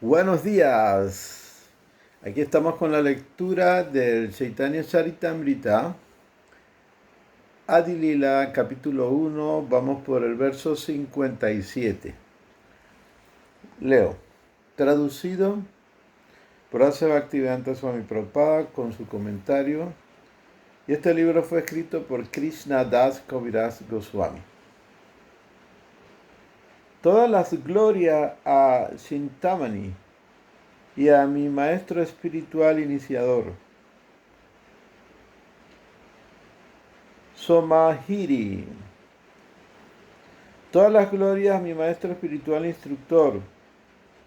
Buenos días. Aquí estamos con la lectura del Chaitanya Charitamrita, Adi Lila, capítulo 1. Vamos por el verso 57. Leo. Traducido por A.C. Bhaktivedanta Swami Prabhupada con su comentario. Y este libro fue escrito por Krishna Das Kaviraj Goswami. Todas las glorias a Chintamani y a mi maestro espiritual iniciador, Somahiri. Todas las glorias a mi maestro espiritual instructor,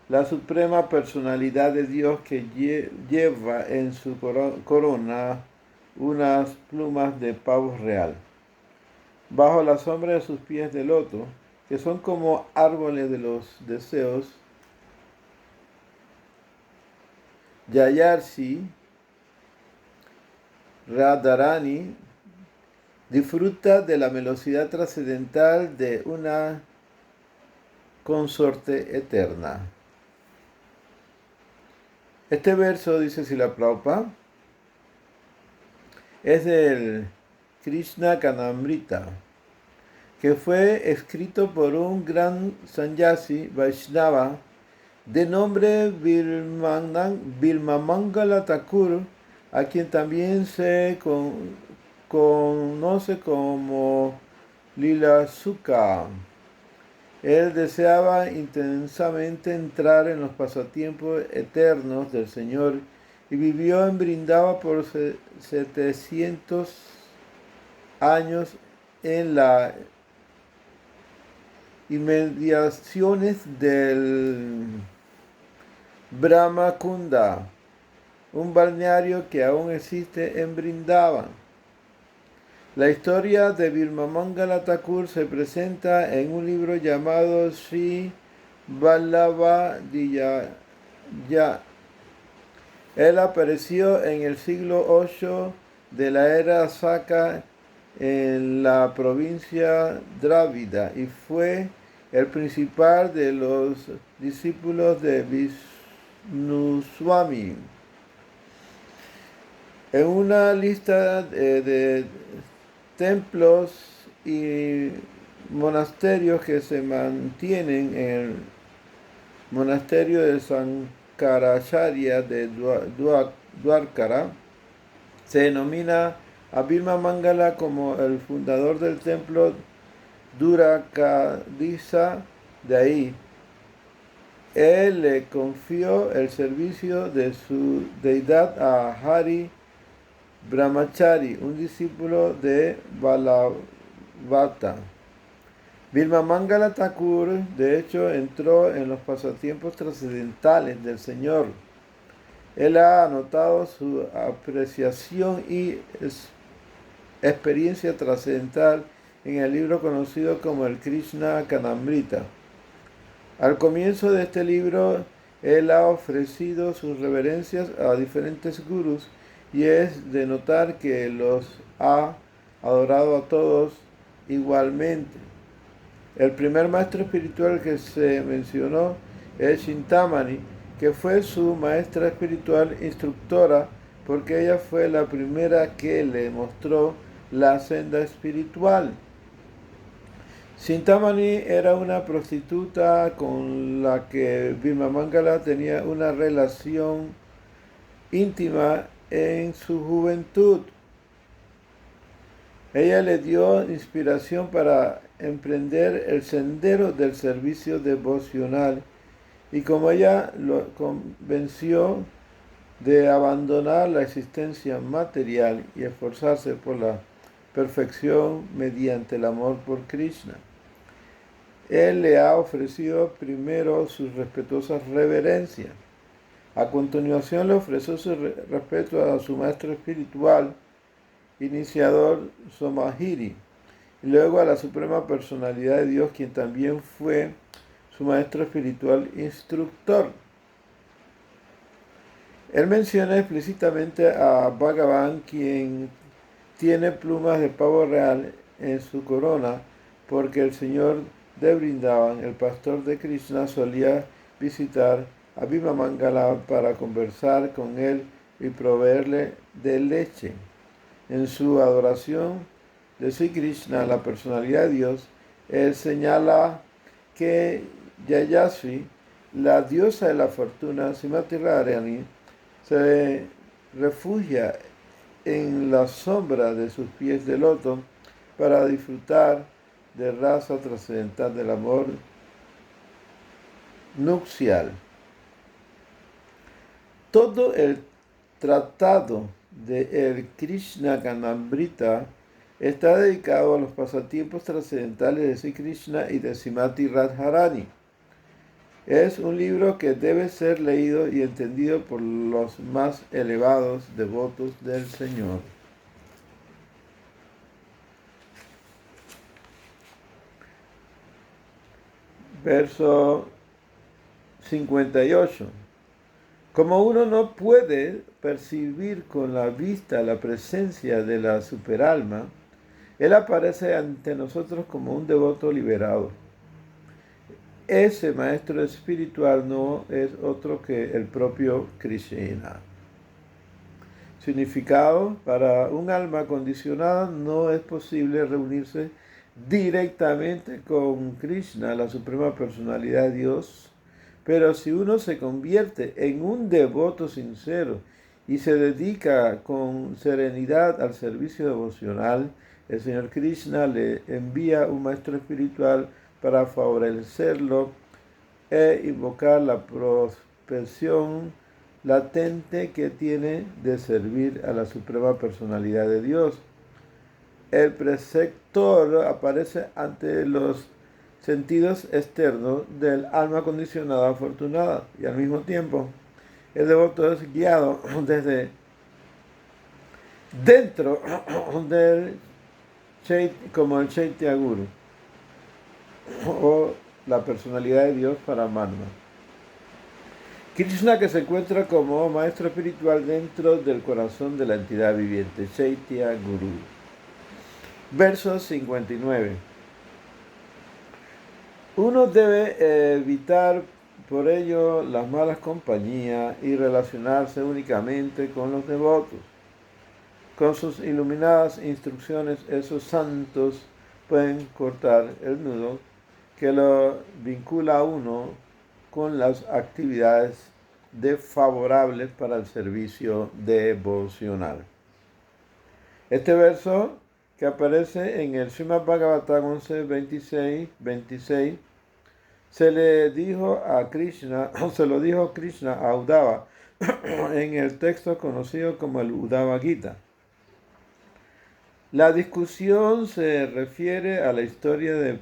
la suprema personalidad de Dios que lleva en su corona unas plumas de pavo real, bajo la sombra de sus pies de loto, que son como árboles de los deseos. Yayarshi Radharani disfruta de la velocidad trascendental de una consorte eterna. Este verso, dice Srila Prabhupada, es del Krishna Kanamrita, que fue escrito por un gran sannyasi Vaishnava de nombre Bilmamangala Thakur, a quien también se conoce como Lila Sukha. Él deseaba intensamente entrar en los pasatiempos eternos del Señor y vivió en Brindava por 700 años en las inmediaciones del Brahma Kunda, un balneario que aún existe en Brindava. La historia de Bilmamangala Thakur se presenta en un libro llamado Sri Vallabha Diyaya. Él apareció en el siglo VIII de la era Saka en la provincia Drávida y fue el principal de los discípulos de Vishnuswami. En una lista de templos y monasterios que se mantienen en el monasterio de Sankaracharya de Dwarkara, se denomina a Bilmamangala como el fundador del templo Dwarakadisa. De ahí, él le confió el servicio de su deidad a Hari Brahmachari, un discípulo de Balavata. Bilmamangala Thakur, de hecho, entró en los pasatiempos trascendentales del Señor. Él ha anotado su apreciación y experiencia trascendental en el libro conocido como el Krishna Kanamrita. Al comienzo de este libro, él ha ofrecido sus reverencias a diferentes gurús y es de notar que los ha adorado a todos igualmente. El primer maestro espiritual que se mencionó es Chintamani, que fue su maestra espiritual instructora, porque ella fue la primera que le mostró la senda espiritual. Chintamani era una prostituta con la que Bilmamangala tenía una relación íntima en su juventud. Ella le dio inspiración para emprender el sendero del servicio devocional y como ella lo convenció de abandonar la existencia material y esforzarse por la perfección mediante el amor por Krishna. Él le ha ofrecido primero sus respetuosas reverencias. A continuación le ofreció su respeto a su maestro espiritual, iniciador Somahiri, y luego a la Suprema Personalidad de Dios, quien también fue su maestro espiritual instructor. Él menciona explícitamente a Bhagavan, quien tiene plumas de pavo real en su corona, porque el Señor de Brindavan, el pastor de Krishna, solía visitar a Bhimamangala para conversar con él y proveerle de leche. En su adoración de Sri Krishna, la personalidad de Dios, él señala que Yayasvi, la diosa de la fortuna, Srimati Radharani, se refugia en la sombra de sus pies de loto para disfrutar de raza trascendental del amor nupcial. Todo el tratado de el Krishna Ganamrita está dedicado a los pasatiempos trascendentales de Sri Krishna y de Srimati Radharani. Es un libro que debe ser leído y entendido por los más elevados devotos del Señor. Verso 58. Como uno no puede percibir con la vista la presencia de la superalma, él aparece ante nosotros como un devoto liberado. Ese maestro espiritual no es otro que el propio Krishna. Significado: para un alma condicionada no es posible reunirse directamente con Krishna, la suprema personalidad de Dios. Pero si uno se convierte en un devoto sincero y se dedica con serenidad al servicio devocional, el Señor Krishna le envía un maestro espiritual para favorecerlo e invocar la propensión latente que tiene de servir a la suprema personalidad de Dios. El preceptor aparece ante los sentidos externos del alma condicionada afortunada y al mismo tiempo el devoto es guiado desde dentro del como el Chaitya Guru o la personalidad de Dios para Manma. Krishna, que se encuentra como maestro espiritual dentro del corazón de la entidad viviente, Chaitya Guru. Verso 59. Uno debe evitar por ello las malas compañías y relacionarse únicamente con los devotos. Con sus iluminadas instrucciones, esos santos pueden cortar el nudo que lo vincula a uno con las actividades desfavorables para el servicio devocional. Este verso, que aparece en el Srimad Bhagavatam 11, 26, se lo dijo Krishna a Uddhava en el texto conocido como el Uddhava Gita. La discusión se refiere a la historia de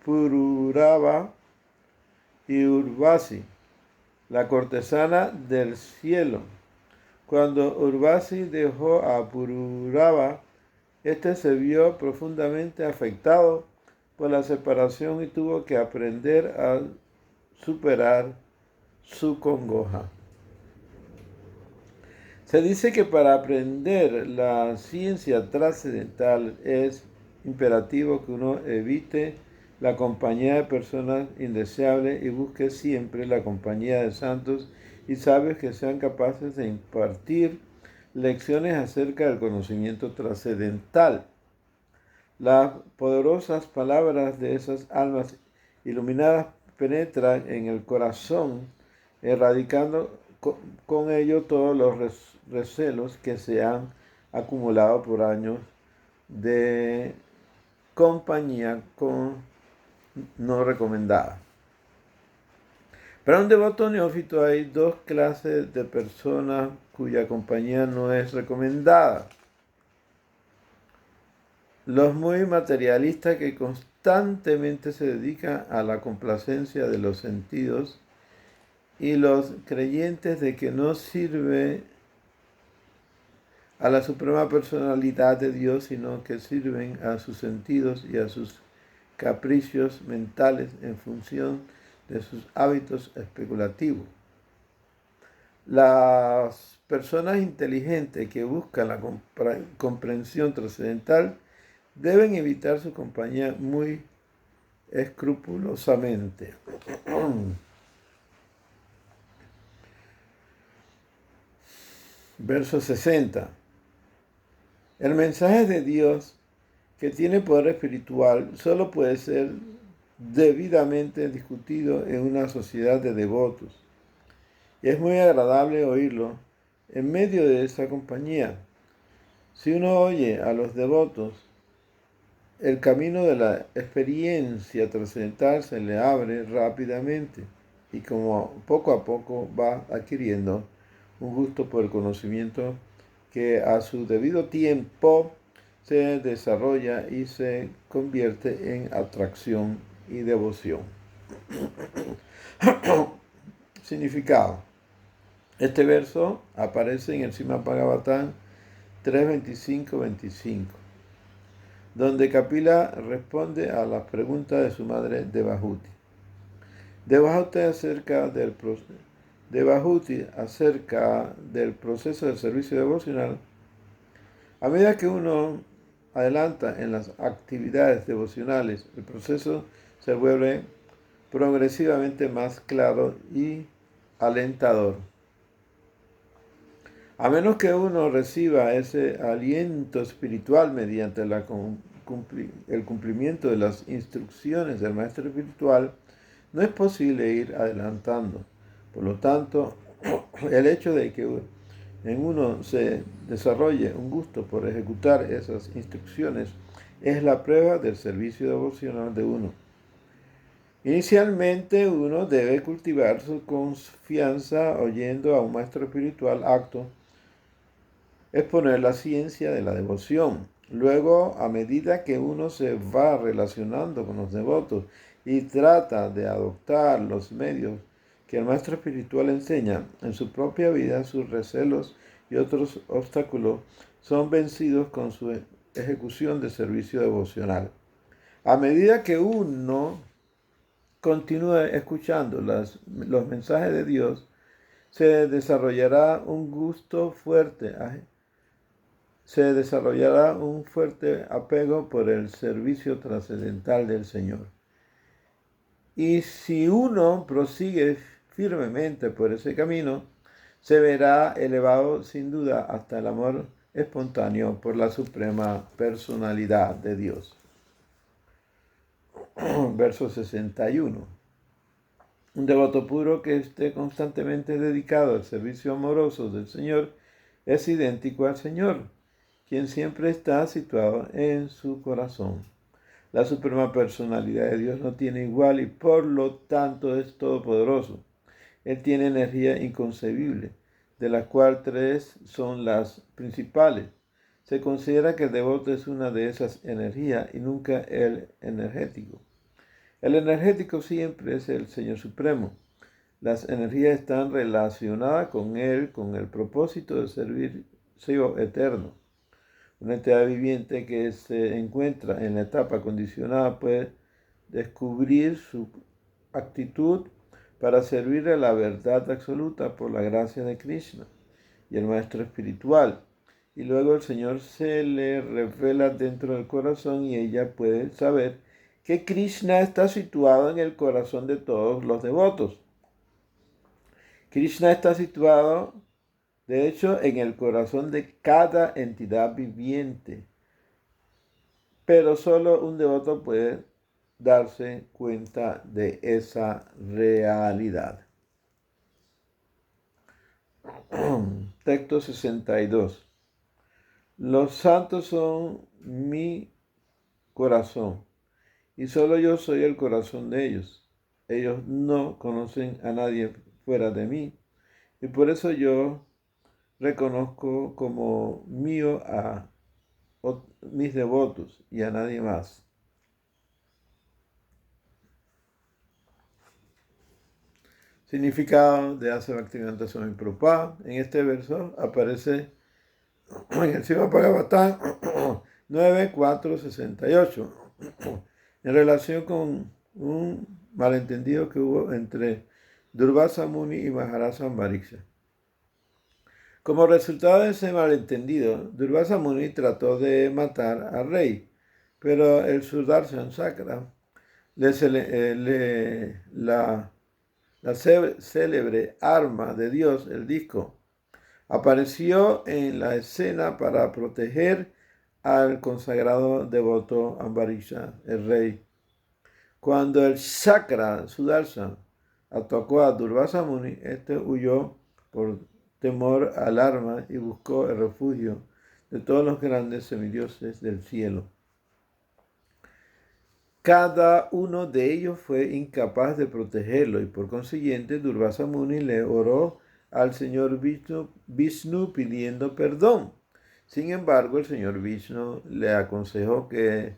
Pururava y Urvasi, la cortesana del cielo. Cuando Urvasi dejó a Pururava, este se vio profundamente afectado por la separación y tuvo que aprender a superar su congoja. Se dice que para aprender la ciencia trascendental es imperativo que uno evite la compañía de personas indeseables y busque siempre la compañía de santos y sabios que sean capaces de impartir lecciones acerca del conocimiento trascendental. Las poderosas palabras de esas almas iluminadas penetran en el corazón, erradicando con ello todos los recelos que se han acumulado por años de compañía no recomendada. Para un devoto neófito hay dos clases de personas cuya compañía no es recomendada. Los muy materialistas, que constantemente se dedican a la complacencia de los sentidos, y los creyentes de que no sirve a la suprema personalidad de Dios, sino que sirven a sus sentidos y a sus caprichos mentales en función de sus hábitos especulativos. Las personas inteligentes que buscan la comprensión trascendental deben evitar su compañía muy escrupulosamente. Verso 60. El mensaje de Dios, que tiene poder espiritual, solo puede ser debidamente discutido en una sociedad de devotos. Y es muy agradable oírlo en medio de esa compañía. Si uno oye a los devotos, el camino de la experiencia trascendental se le abre rápidamente y como poco a poco va adquiriendo un gusto por el conocimiento que a su debido tiempo se desarrolla y se convierte en atracción y devoción. Significado. Este verso aparece en el Srimad Bhagavatam 3.25.25, donde Kapila responde a las preguntas de su madre Devahuti. Devahuti acerca del proceso del servicio devocional. A medida que uno adelanta en las actividades devocionales, el proceso se vuelve progresivamente más claro y alentador. A menos que uno reciba ese aliento espiritual mediante el cumplimiento de las instrucciones del maestro espiritual, no es posible ir adelantando. Por lo tanto, el hecho de que en uno se desarrolle un gusto por ejecutar esas instrucciones es la prueba del servicio devocional de uno. Inicialmente uno debe cultivar su confianza oyendo a un maestro espiritual acto, exponer la ciencia de la devoción. Luego, a medida que uno se va relacionando con los devotos y trata de adoptar los medios que el maestro espiritual enseña en su propia vida, sus recelos y otros obstáculos son vencidos con su ejecución de servicio devocional. A medida que uno continúa escuchando los mensajes de Dios, se desarrollará un fuerte apego por el servicio trascendental del Señor. Y si uno prosigue firmemente por ese camino, se verá elevado sin duda hasta el amor espontáneo por la suprema personalidad de Dios. Verso 61. Un devoto puro que esté constantemente dedicado al servicio amoroso del Señor es idéntico al Señor, quien siempre está situado en su corazón. La suprema personalidad de Dios no tiene igual y por lo tanto es todopoderoso. Él tiene energía inconcebible, de la cual tres son las principales. Se considera que el devoto es una de esas energías y nunca el energético. El energético siempre es el Señor Supremo. Las energías están relacionadas con Él, con el propósito de servicio eterno. Una entidad viviente que se encuentra en la etapa condicionada puede descubrir su actitud para servir a la verdad absoluta por la gracia de Krishna y el Maestro Espiritual. Y luego el Señor se le revela dentro del corazón y ella puede saber que Krishna está situado en el corazón de todos los devotos. Krishna está situado, de hecho, en el corazón de cada entidad viviente. Pero solo un devoto puede darse cuenta de esa realidad. Texto 62. Los santos son mi corazón y solo yo soy el corazón de ellos. Ellos no conocen a nadie fuera de mí y por eso yo reconozco como mío a mis devotos y a nadie más. Significado de Asa Bhaktivedanta Swami Prabhupada. En este verso aparece en el Srimad Bhagavatam 9.4.68 en relación con un malentendido que hubo entre Durvasa Muni y Maharaja Ambariksha. Como resultado de ese malentendido, Durvasa Muni trató de matar al rey, pero el Sudarshan Chakra la célebre arma de Dios, el disco, apareció en la escena para proteger al consagrado devoto Ambarisha, el rey. Cuando el Shakra Sudarshan atacó a Durvasa Muni, este huyó por temor al arma y buscó el refugio de todos los grandes semidioses del cielo. Cada uno de ellos fue incapaz de protegerlo y por consiguiente Durvasa Muni le oró al señor Vishnu pidiendo perdón. Sin embargo, el señor Vishnu le aconsejó que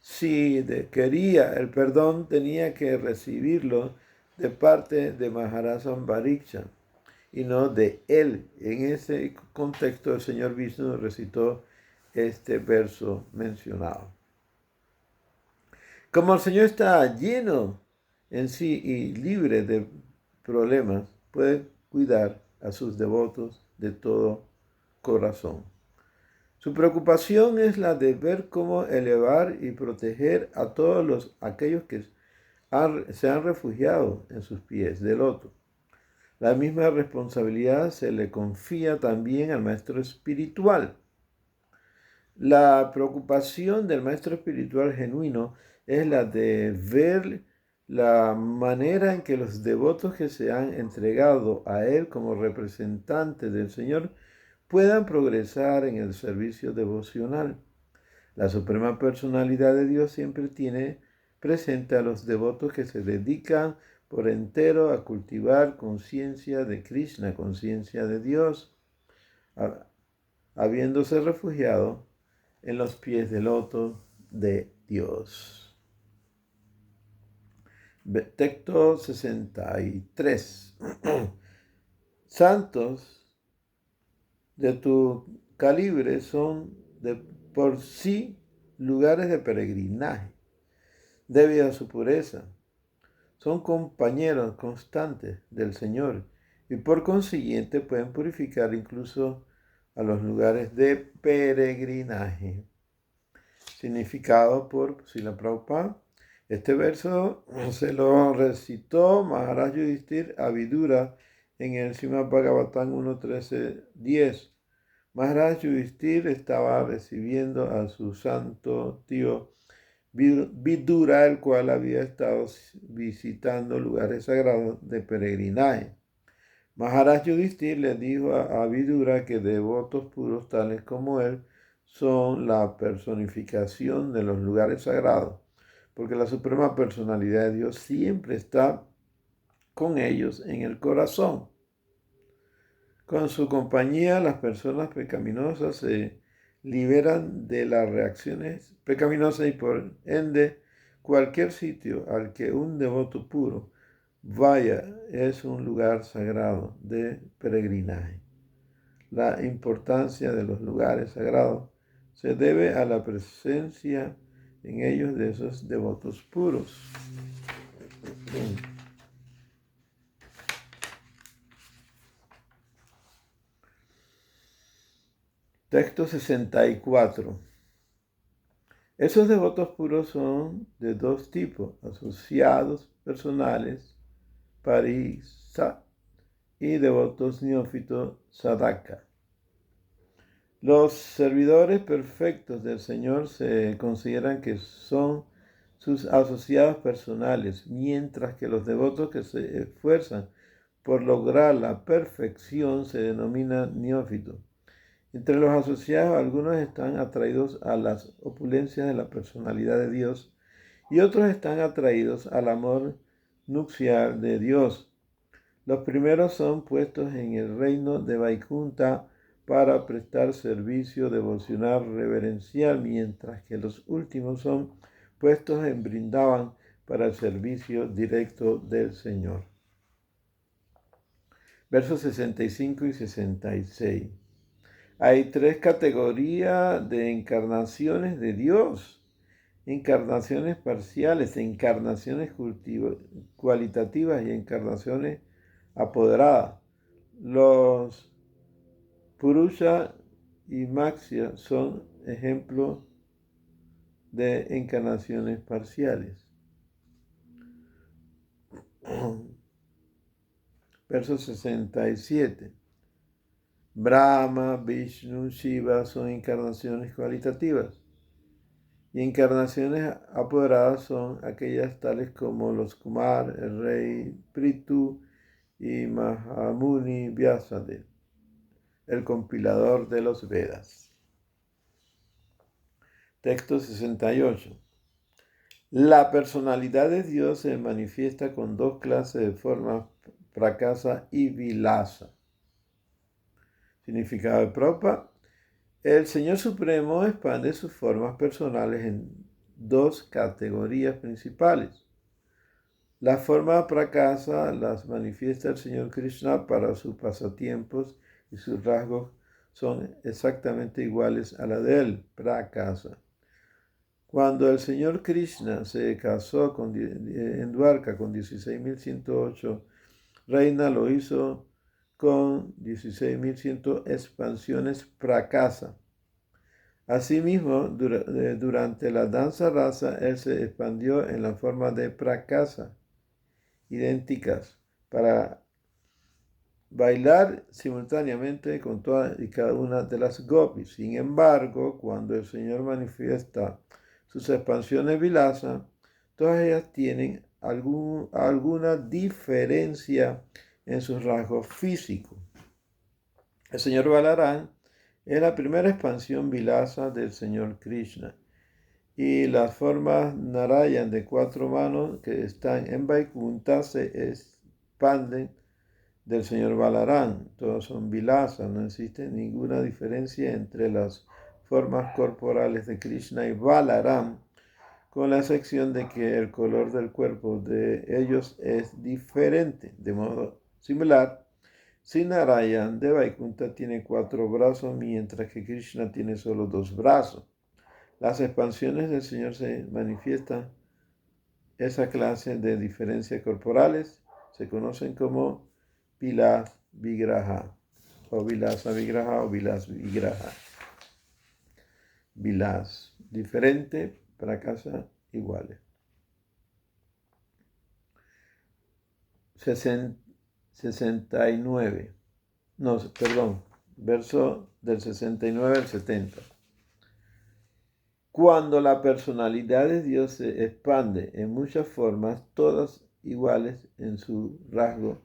si quería el perdón tenía que recibirlo de parte de Maharaj Ambariksha y no de él. En ese contexto el señor Vishnu recitó este verso mencionado. Como el Señor está lleno en sí y libre de problemas, puede cuidar a sus devotos de todo corazón. Su preocupación es la de ver cómo elevar y proteger a todos aquellos que se han refugiado en sus pies de loto. La misma responsabilidad se le confía también al maestro espiritual. La preocupación del maestro espiritual genuino es la de ver la manera en que los devotos que se han entregado a él como representantes del Señor puedan progresar en el servicio devocional. La Suprema Personalidad de Dios siempre tiene presente a los devotos que se dedican por entero a cultivar conciencia de Krishna, conciencia de Dios, habiéndose refugiado en los pies del loto de Dios. Texto 63. Santos de tu calibre son de por sí lugares de peregrinaje, debido a su pureza. Son compañeros constantes del Señor y por consiguiente pueden purificar incluso a los lugares de peregrinaje. Significado por Srila Prabhupada. Este verso se lo recitó Maharaj Yudhishthira a Vidura en el Srimad Bhagavatam 1.13.10. Maharaj Yudhishthira estaba recibiendo a su santo tío Vidura, el cual había estado visitando lugares sagrados de peregrinaje. Maharaj Yudhishthira le dijo a Vidura que devotos puros tales como él son la personificación de los lugares sagrados, porque la Suprema Personalidad de Dios siempre está con ellos en el corazón. Con su compañía, las personas pecaminosas se liberan de las reacciones pecaminosas y por ende cualquier sitio al que un devoto puro vaya es un lugar sagrado de peregrinaje. La importancia de los lugares sagrados se debe a la presencia en ellos de esos devotos puros. Texto 64. Esos devotos puros son de dos tipos: asociados personales, parisa, y devotos neófitos, sadhaka. Los servidores perfectos del Señor se consideran que son sus asociados personales, mientras que los devotos que se esfuerzan por lograr la perfección se denominan neófitos. Entre los asociados, algunos están atraídos a las opulencias de la personalidad de Dios y otros están atraídos al amor nupcial de Dios. Los primeros son puestos en el reino de Vaikunta para prestar servicio devocional reverencial, mientras que los últimos son puestos en Vrindavan para el servicio directo del Señor. Versos 65 y 66. Hay tres categorías de encarnaciones de Dios: encarnaciones parciales, encarnaciones cualitativas y encarnaciones apoderadas. Los Purusha y Maksya son ejemplos de encarnaciones parciales. Verso 67. Brahma, Vishnu, Shiva son encarnaciones cualitativas. Y encarnaciones apoderadas son aquellas tales como los Kumar, el rey Prithu y Mahamuni Vyasadeva, el compilador de los Vedas. Texto 68. La personalidad de Dios se manifiesta con dos clases de formas, prakasa y vilasa. Significado de Prabhupada. El Señor Supremo expande sus formas personales en dos categorías principales. Las formas prakasa las manifiesta el Señor Krishna para sus pasatiempos y sus rasgos son exactamente iguales a la de él, prakasa. Cuando el Señor Krishna se casó en Dwarka con 16.108 reinas, lo hizo con 16.100 expansiones prakasa. Asimismo, durante la danza rasa, él se expandió en la forma de prakasa, idénticas, para bailar simultáneamente con todas y cada una de las gopis. Sin embargo, cuando el Señor manifiesta sus expansiones vilasa, todas ellas tienen alguna diferencia en sus rasgos físicos. El Señor Balarán es la primera expansión vilasa del Señor Krishna. Y las formas Narayan de 4 manos que están en Vaikunta se expanden del Señor Balarán. Todos son vilasa, no existe ninguna diferencia entre las formas corporales de Krishna y Balarán, con la excepción de que el color del cuerpo de ellos es diferente. De modo similar, si Narayan de Vaikunta tiene 4 brazos, mientras que Krishna tiene solo 2 brazos. Las expansiones del Señor se manifiestan. Esa clase de diferencias corporales se conocen como Vilas Vigraha, o Vilasa Vigraha, o Vilas Vigraha. Vilas, diferente, prakasa, iguales. 69. No, perdón, verso del 69 al 70. Cuando la personalidad de Dios se expande en muchas formas, todas iguales en su rasgo,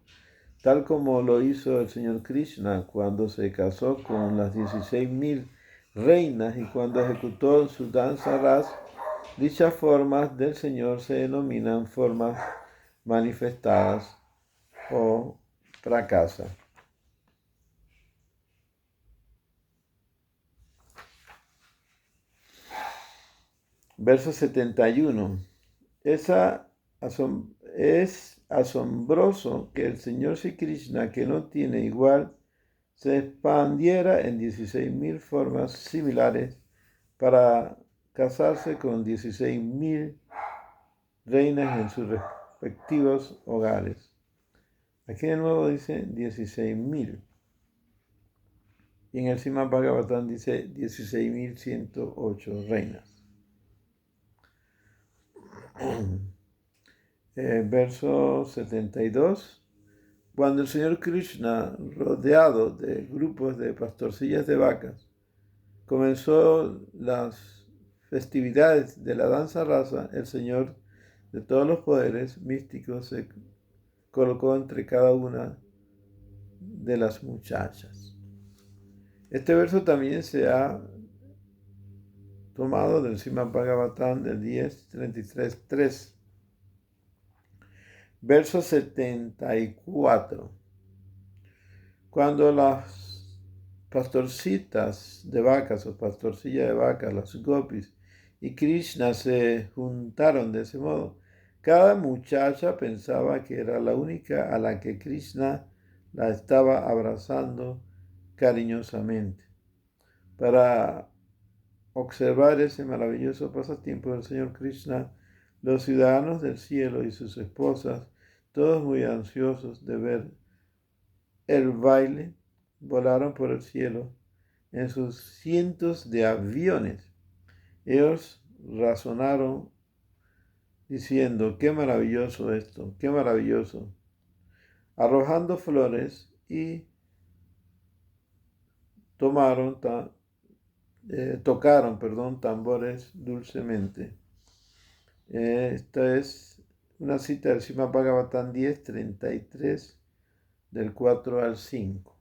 tal como lo hizo el Señor Krishna cuando se casó con las 16.000 reinas y cuando ejecutó su danza ras, dichas formas del Señor se denominan formas manifestadas o prakasa. Verso 71. Es asombroso que el Señor Sri Krishna, que no tiene igual, se expandiera en 16.000 formas similares para casarse con 16.000 reinas en sus respectivos hogares. Aquí de nuevo dice 16.000. Y en el Srimad Bhagavatam dice 16.108 reinas. Verso 72. Cuando el Señor Krishna, rodeado de grupos de pastorcillas de vacas, comenzó las festividades de la danza rasa, el Señor de todos los poderes místicos se colocó entre cada una de las muchachas. Este verso también se ha tomado del Srimad Bhagavatam del 10.33.3. Verso 74. Cuando las pastorcitas de vacas o pastorcillas de vacas, las gopis, y Krishna se juntaron de ese modo, cada muchacha pensaba que era la única a la que Krishna la estaba abrazando cariñosamente. Para observar ese maravilloso pasatiempo del Señor Krishna, los ciudadanos del cielo y sus esposas, todos muy ansiosos de ver el baile, volaron por el cielo en sus cientos de aviones. Ellos razonaron diciendo, qué maravilloso esto, qué maravilloso, arrojando flores y tocaron tambores dulcemente. Esta es una cita del Srimad Bhagavatam 10:33, del 4 al 5.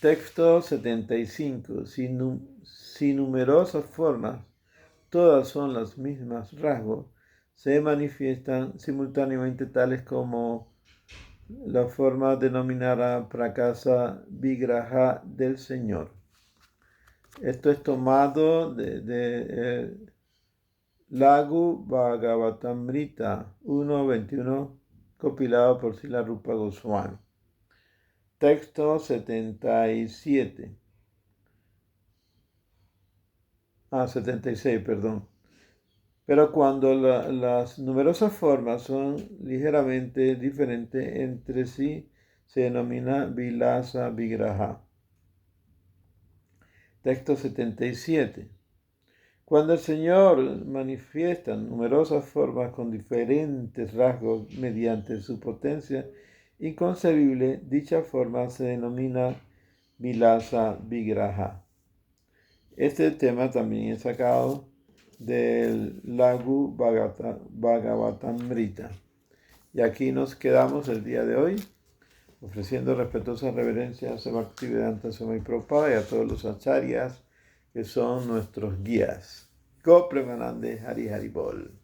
Texto 75. Si numerosas formas, todas son las mismas rasgos, se manifiestan simultáneamente tales como la forma denominada Prakasa Vigraha del Señor. Esto es tomado de Lagu Bhagavatamrita 1.21, compilado por Srila Rupa Goswami. Texto 76, perdón. Pero cuando las numerosas formas son ligeramente diferentes entre sí, se denomina Vilasa Vigraha. Texto 77. Cuando el Señor manifiesta numerosas formas con diferentes rasgos mediante su potencia inconcebible, dicha forma se denomina Vilasa Vigraha. Este tema también es sacado del Lagu Bhagavatamrita. Y aquí nos quedamos el día de hoy, ofreciendo respetuosas reverencias a Bhaktivedanta Swami Prabhupada y a todos los acharyas que son nuestros guías. Go Premanande Hari Hari Bol.